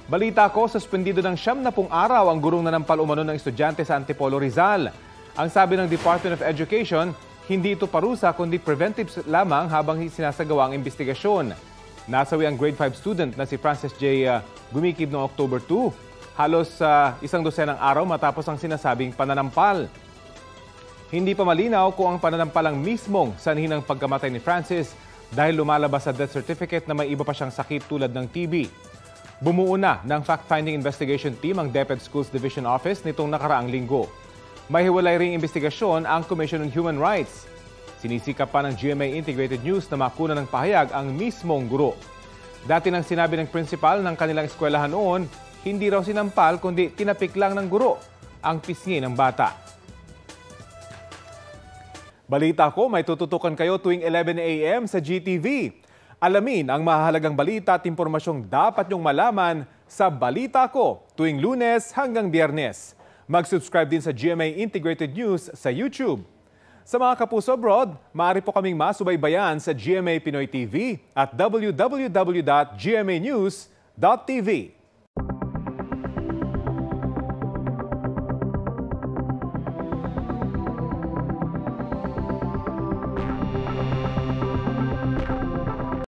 Balita ko, suspendido ng 70 araw ang gurong nanampal umano ng estudyante sa Antipolo, Rizal. Ang sabi ng Department of Education, hindi ito parusa kundi preventive lamang habang sinasagawa ang investigasyon. Nasawi ang grade 5 student na si Francis J. Gumikib noong October 2. Halos isang dosenang araw matapos ang sinasabing pananampal. Hindi pa malinaw kung ang pananampalang mismong sanhi ng pagkamatay ni Francis dahil lumalabas sa death certificate na may iba pa siyang sakit tulad ng TB. Bumuo na ng fact-finding investigation team ang DepEd Schools Division Office nitong nakaraang linggo. May hiwalay ring investigasyon ang Commission on Human Rights. Sinisikap pa ng GMA Integrated News na makuna ng pahayag ang mismong guro. Dati nang sinabi ng principal ng kanilang eskwelahan noon, hindi raw sinampal kundi tinapik lang ng guro ang pisngi ng bata. Balita ko, may tututukan kayo tuwing 11 a.m. sa GTV. Alamin ang mahalagang balita at impormasyong dapat niyong malaman sa Balita Ko tuwing Lunes hanggang Biyernes. Mag-subscribe din sa GMA Integrated News sa YouTube. Sa mga kapuso abroad, maaari po kaming masubaybayan sa GMA Pinoy TV at www.gmanews.tv.